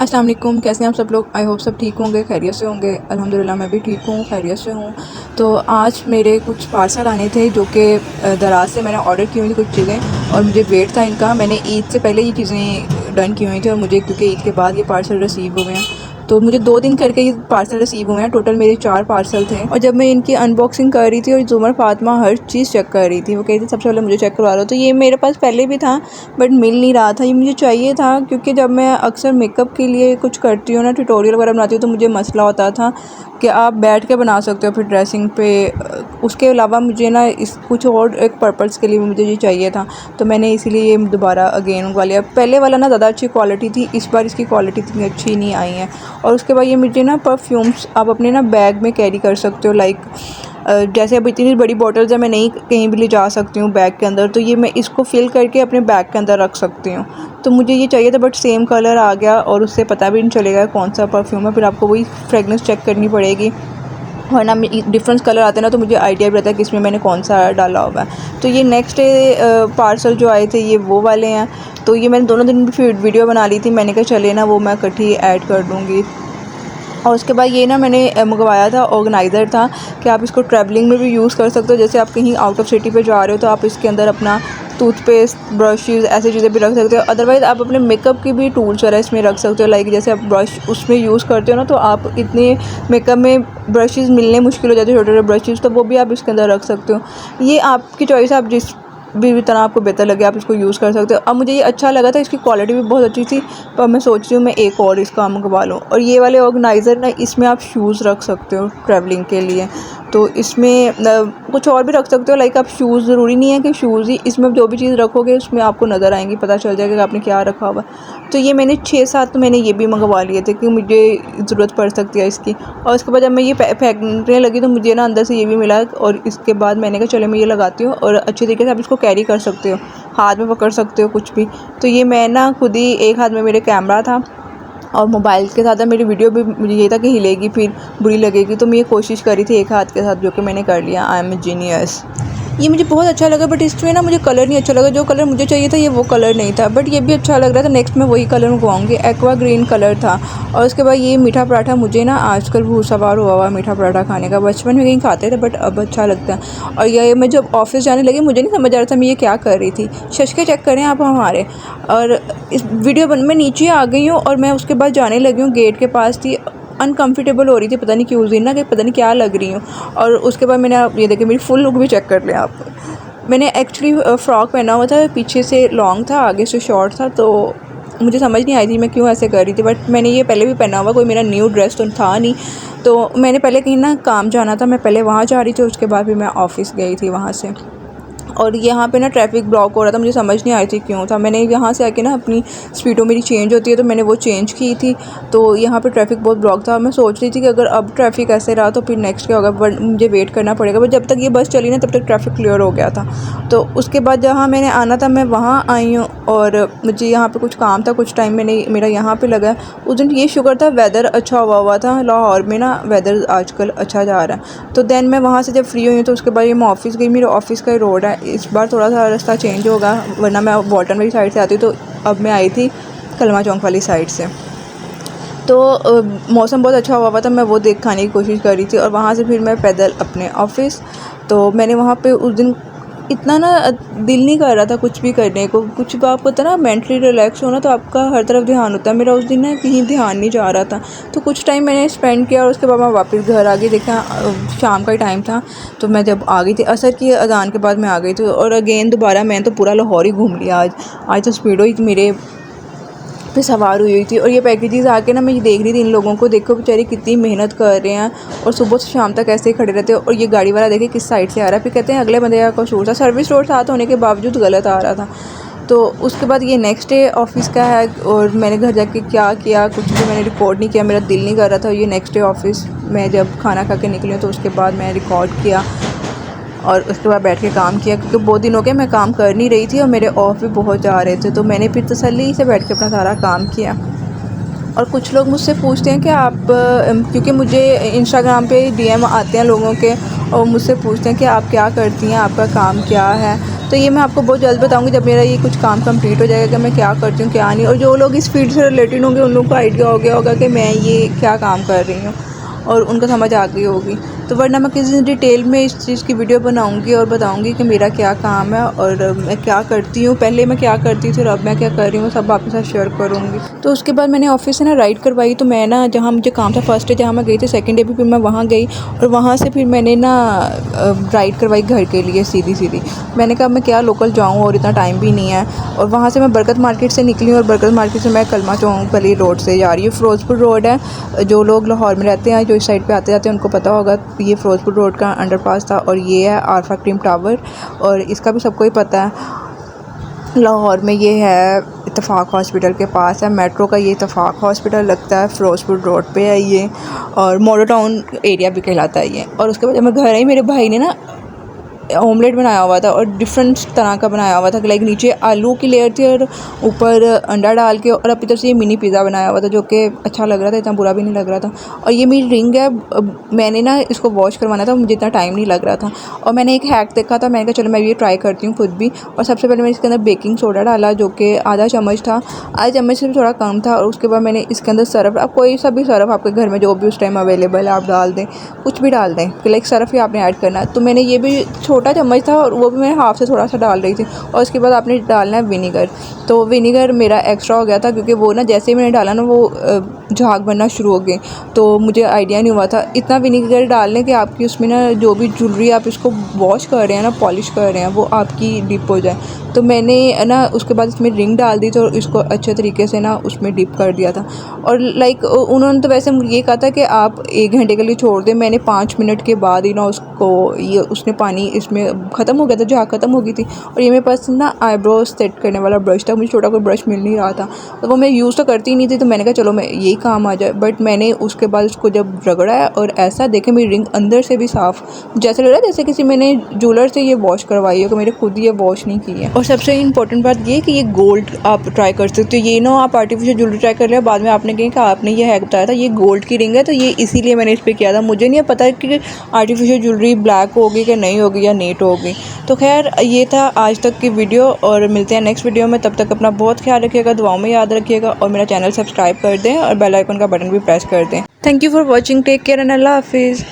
अस्सलाम वालेकुम, कैसे हैं आप सब लोग। आई होप सब ठीक होंगे, खैरियत से होंगे। अल्हम्दुलिल्लाह मैं भी ठीक हूँ, खैरियत से हूँ। तो आज मेरे कुछ पार्सल आने थे जो कि दराज से मैंने ऑर्डर की हुई थी कुछ चीज़ें, और मुझे वेट था इनका। मैंने ईद से पहले ये चीज़ें डन की हुई थी और मुझे क्योंकि ईद के बाद ये पार्सल रिसीव हुए हैं, तो मुझे 2 दिन करके ये पार्सल रिसीव हुए हैं। टोटल मेरे 4 पार्सल थे। और जब मैं इनकी अनबॉक्सिंग कर रही थी और ज़ुमर फ़ातिमा हर चीज़ चेक कर रही थी, वो कह रही थी सबसे पहले मुझे चेक करवा लो। तो ये मेरे पास पहले भी था बट मिल नहीं रहा था। ये मुझे चाहिए था क्योंकि जब मैं अक्सर मेकअप के लिए कुछ करती हूँ ना, ट्यूटोरियल वगैरह बनाती हूँ, तो मुझे मसला होता था कि आप बैठ के बना सकते हो फिर ड्रेसिंग पे। उसके अलावा मुझे ना इस कुछ और एक पर्पज़ के लिए भी मुझे ये चाहिए था, तो मैंने इसीलिए ये दोबारा अगेन मंगवा लिया। पहले वाला ना ज़्यादा अच्छी क्वालिटी थी, इस बार इसकी क्वालिटी इतनी अच्छी नहीं आई है। और उसके बाद ये मुझे ना परफ्यूम्स आप अपने ना बैग में कैरी कर सकते हो। लाइक जैसे अब इतनी बड़ी बॉटल्स है, मैं नहीं कहीं भी ले जा सकती हूँ बैग के अंदर, तो ये मैं इसको फ़िल करके अपने बैग के अंदर रख सकती हूँ। तो मुझे ये चाहिए था बट सेम कलर आ गया और उससे पता भी नहीं चलेगा कौन सा परफ्यूम है। फिर आपको वही फ्रेगनेंस चेक करनी पड़ेगी, वरना डिफरेंट कलर आते हैं ना, तो मुझे आइडिया भी रहता है कि इसमें मैंने कौन सा डाला हुआ है। तो ये नेक्स्ट पार्सल जो आए थे ये वो वाले हैं। तो ये मैंने दोनों दिन फिर वीडियो बना ली थी, मैंने कहा चले ना वो मैं इकट्ठी ऐड कर दूँगी। और उसके बाद ये ना मैंने मंगवाया था, ऑर्गेनाइज़र था कि आप इसको ट्रैवलिंग में भी यूज़ कर सकते हो। जैसे आप कहीं आउट ऑफ सिटी पे जा रहे हो तो आप इसके अंदर अपना टूथपेस्ट, ब्रशेज़ ऐसी चीज़ें भी रख सकते हो। अदरवाइज़ आप अपने मेकअप की भी टूल्स वगैरह इसमें रख सकते हो। लाइक जैसे आप ब्रश उसमें यूज़ करते हो ना, तो आप इतने मेकअप में ब्रशेज़ मिलने मुश्किल हो जाते हैं, छोटे-छोटे ब्रशेज़, तो वो भी आप इसके अंदर रख सकते हो। ये आपकी चॉइस है, आप जिस भी तरह आपको बेहतर लगे आप इसको यूज़ कर सकते हो। अब मुझे ये अच्छा लगा था, इसकी क्वालिटी भी बहुत अच्छी थी, पर मैं सोच रही हूँ मैं एक और इसका मंगवा लूँ। और ये वाले ऑर्गेनाइज़र ना, इसमें आप शूज़ रख सकते हो ट्रैवलिंग के लिए, तो इसमें कुछ और भी रख सकते हो। लाइक आप शूज़, ज़रूरी नहीं है कि शूज़ ही, इसमें जो भी चीज़ रखोगे उसमें आपको नज़र आएंगी, पता चल जाएगा कि आपने क्या रखा हुआ। तो ये मैंने 6-7 तो मैंने ये भी मंगवा लिए थे कि मुझे ज़रूरत पड़ सकती है इसकी। और उसके बाद जब मैं ये फेंकने लगी तो मुझे ना अंदर से ये भी मिला, और इसके बाद मैंने कहा चलो मैं ये लगाती हूँ, और अच्छी तरीके से आप इसको कैरी कर सकते हो, हाथ में पकड़ सकते हो कुछ भी। तो ये मैं ना खुद ही, एक हाथ में मेरे कैमरा था और मोबाइल के साथ मेरी वीडियो भी, मुझे ये था कि हिलेगी फिर बुरी लगेगी, तो मैं ये कोशिश करी थी एक हाथ के साथ, जो कि मैंने कर लिया। I am a genius. ये मुझे बहुत अच्छा लगा बट इसमें ना मुझे कलर नहीं अच्छा लगा। जो कलर मुझे चाहिए था ये वो कलर नहीं था, बट ये भी अच्छा लग रहा था। नेक्स्ट मैं वही कलर मंगवाऊंगी, एक्वा ग्रीन कलर था। और उसके बाद ये मीठा पराठा, मुझे ना आजकल भूख सवार हुआ मीठा पराठा खाने का। बचपन में कहीं खाते थे बट अब अच्छा लगता है। और ये मैं जब ऑफिस जाने लगी मुझे नहीं समझ आ रहा था मैं ये क्या कर रही थी। शशके चेक करें आप हमारे। और इस वीडियो मैं नीचे आ गई हूँ और मैं उसके बाद जाने लगी हूँ, गेट के पास थी, अनकम्फर्टेबल हो रही थी, पता नहीं क्यों उस दिन ना, कि पता नहीं क्या लग रही हूँ। और उसके बाद मैंने, आप ये देखिए मेरी फुल लुक भी चेक कर लिया आप। मैंने एक्चुअली फ़्रॉक पहना हुआ था, पीछे से लॉन्ग था, आगे से शॉर्ट था, तो मुझे समझ नहीं आई थी मैं क्यों ऐसे कर रही थी। बट मैंने ये पहले भी पहना हुआ, कोई मेरा न्यू ड्रेस तो था नहीं। तो मैंने पहले कहीं ना काम जाना था, मैं पहले वहाँ जा रही थी, उसके बाद फिर मैं ऑफ़िस गई थी वहाँ से। और यहाँ पे ना ट्रैफिक ब्लॉक हो रहा था, मुझे समझ नहीं आई थी क्यों था। मैंने यहाँ से आके ना, अपनी स्पीडो मेरी चेंज होती है तो मैंने वो चेंज की थी, तो यहाँ पे ट्रैफिक बहुत ब्लॉक था। मैं सोच रही थी कि अगर अब ट्रैफिक ऐसे रहा तो फिर नेक्स्ट क्या होगा, बट मुझे वेट करना पड़ेगा। बट जब तक ये बस चली ना तब तक ट्रैफिक क्लियर हो गया था। तो उसके बाद जहाँ मैंने आना था मैं वहाँ आई हूँ, और मुझे यहाँ पर कुछ काम था, कुछ टाइम मैंने मेरा यहाँ पर लगा। उस दिन ये शुक्र था वेदर अच्छा हुआ था, लाहौर में ना वेदर आजकल अच्छा जा रहा है। तो देन मैं वहाँ से जब फ्री हुई तो उसके बाद ये मैं ऑफ़िस गई। मेरे ऑफ़िस का रोड है, इस बार थोड़ा सा रास्ता चेंज होगा, वरना मैं बॉटम वाली साइड से आती, तो अब मैं आई थी कलमा चौक वाली साइड से। तो मौसम बहुत अच्छा हुआ था, मैं वो खाने की कोशिश कर रही थी, और वहाँ से फिर मैं पैदल अपने ऑफ़िस। तो मैंने वहाँ पे उस दिन इतना ना दिल नहीं कर रहा था कुछ भी करने को। कुछ भी आपको पता ना, मेंटली रिलैक्स होना तो आपका हर तरफ ध्यान होता है। मेरा उस दिन ना कहीं ध्यान नहीं जा रहा था, तो कुछ टाइम मैंने स्पेंड किया और उसके बाद मैं वापस घर आ गई। देखा शाम का ही टाइम था, तो मैं जब आ गई थी असर की अज़ान के बाद मैं आ गई थी। और अगेन दोबारा मैं तो पूरा लाहौर ही घूम लिया आज तो स्पीडो ही मेरे पे सवार हुई थी। और ये पैकेजेस आके ना, मैं ये देख रही थी इन लोगों को, देखो बेचारे कितनी मेहनत कर रहे हैं और सुबह से शाम तक ऐसे ही खड़े रहते हैं। और ये गाड़ी वाला देखे किस साइड से आ रहा है, फिर कहते हैं अगले बंदे का कसूर था, सर्विस रोड साथ होने के बावजूद गलत आ रहा था। तो उसके बाद ये नेक्स्ट डे ऑफ़िस का है, और मैंने घर जाके क्या किया, कुछ भी मैंने रिकॉर्ड नहीं किया, मेरा दिल नहीं कर रहा था। ये नेक्स्ट डे ऑफ़िस मैं जब खाना खा के निकली तो उसके बाद मैं रिकॉर्ड किया और उसके बाद बैठ के काम किया, क्योंकि बहुत दिन हो गए मैं काम कर नहीं रही थी और मेरे ऑफ भी बहुत जा रहे थे। तो मैंने फिर तसल्ली से बैठ के अपना सारा काम किया। और कुछ लोग मुझसे पूछते हैं कि आप, क्योंकि मुझे इंस्टाग्राम पे डीएम आते हैं लोगों के, और मुझसे पूछते हैं कि आप क्या करती हैं, आपका काम क्या है। तो ये मैं आपको बहुत जल्द बताऊँगी जब मेरा ये कुछ काम कंप्लीट हो जाएगा कि मैं क्या करती हूँ क्या नहीं। और जो लोग इस फील्ड से रिलेटेड होंगे उन लोगों को आइडिया हो गया होगा कि मैं ये क्या काम कर रही हूँ और उनको समझ आ गई होगी। तो वरना मैं किसी डिटेल में इस चीज़ की वीडियो बनाऊंगी और बताऊंगी कि मेरा क्या काम है और मैं क्या करती हूँ, पहले मैं क्या करती थी और अब मैं क्या कर रही हूँ, सब आपके साथ शेयर करूँगी। तो उसके बाद मैंने ऑफिस से ना राइड करवाई। तो मैं ना जहाँ मुझे काम था फर्स्ट डे जहाँ मैं गई थी, सेकंड डे भी फिर मैं वहाँ गई और वहाँ से फिर मैंने ना राइड करवाई घर के लिए सीधी सीधी। मैंने कहा मैं क्या लोकल जाऊँ और इतना टाइम भी नहीं है। और वहाँ से मैं बरकत मार्केट से निकली और बरकत मार्केट से मैं कलमा चौक वाली रोड से जा रही हूँ। फ़िरोज़पुर रोड है, जो लोग लाहौर में रहते हैं जो इस साइड पे आते जाते हैं उनको पता होगा। ये फ़िरोज़पुर रोड का अंडरपास था और ये है आरफा क्रीम टावर, और इसका भी सबको ही पता है। लाहौर में ये है इत्तेफाक हॉस्पिटल के पास है, मेट्रो का ये इत्तेफाक हॉस्पिटल लगता है, फ़िरोज़पुर रोड पे है ये, और मॉडल टाउन एरिया भी कहलाता है ये। और उसके बाद जब मैं घर आई, मेरे भाई ने ना ऑमलेट बनाया हुआ था और डिफरेंट तरह का बनाया हुआ था कि लाइक नीचे आलू की लेयर थी और ऊपर अंडा डाल के, और अपनी तरफ से ये मिनी पिज़्ज़ा बनाया हुआ था जो कि अच्छा लग रहा था, इतना बुरा भी नहीं लग रहा था। और ये मेरी रिंग है, मैंने ना इसको वॉश करवाना था, मुझे इतना टाइम नहीं लग रहा था। और मैंने एक हैक देखा था, मैंने कहा चलो मैं भी ये ट्राई करती हूँ खुद भी। और सबसे पहले मैंने इसके अंदर बेकिंग सोडा डाला जो कि आधा चम्मच था, आधा चम्मच से भी थोड़ा कम था। और उसके बाद मैंने इसके अंदर सर्फ, आप कोई सा भी सर्फ आपके घर में जो भी उस टाइम अवेलेबल है आप डाल दें, कुछ भी डाल दें कि लाइक सर्फ ही आपने ऐड करना है। तो मैंने ये भी छोटा चम्मच था और वो भी मैं हाफ़ से थोड़ा सा डाल रही थी। और उसके बाद आपने डालना है विनीगर। तो विनीगर मेरा एक्स्ट्रा हो गया था क्योंकि वो ना जैसे ही मैंने डाला ना वो झाग बनना शुरू हो गए, तो मुझे आइडिया नहीं हुआ था। इतना विनीगर डालने के आपकी उसमें ना जो भी ज्वेलरी आप इसको वॉश कर रहे हैं ना, पॉलिश कर रहे हैं, वो आपकी डिप हो जाए। तो मैंने ना उसके बाद इसमें रिंग डाल दी तो इसको अच्छे तरीके से ना उसमें डिप कर दिया था। और लाइक उन्होंने तो वैसे ये कहा था कि आप 1 घंटे के लिए छोड़ दें, मैंने 5 मिनट के बाद ही ना उसको ये उसने पानी इसमें ख़त्म हो गया था, झाग ख़त्म हो गई थी। और ये मेरे पास ना आईब्रो सेट करने वाला ब्रश था, मुझे छोटा कोई ब्रश मिल नहीं रहा था, तो वो मैं यूज़ तो करती ही नहीं थी। तो मैंने कहा चलो मैं यही काम आ जाए। बट मैंने उसके बाद उसको जब रगड़ा है और ऐसा देखे मेरी रिंग अंदर से भी साफ़, जैसे लग रहा है जैसे किसी मैंने ज्वेलर से ये वॉश करवाई है, कि मेरे खुद ये वॉश नहीं की है। और सबसे इंपॉर्टेंट बात ये कि ये गोल्ड आप ट्राई कर सकते हो, ये ना आप आर्टिफिशियल ज्वेलरी ट्राई कर लिया बाद में आपने कहा कि आपने ये हैक बताया था ये गोल्ड की रिंग है, तो ये इसीलिए मैंने इस पर किया था। मुझे नहीं पता कि आर्टिफिशियल ज्वेलरी ब्लैक होगी कि नहीं होगी या नेट होगी। तो खैर ये था आज तक की वीडियो और मिलते हैं नेक्स्ट वीडियो में। तब तक अपना बहुत ख्याल रखिएगा, दुआओं में याद रखिएगा और मेरा चैनल सब्सक्राइब कर दें और बेल आइकन का बटन भी प्रेस कर दें। Thank you for watching, take care and अल्लाह हाफिज़।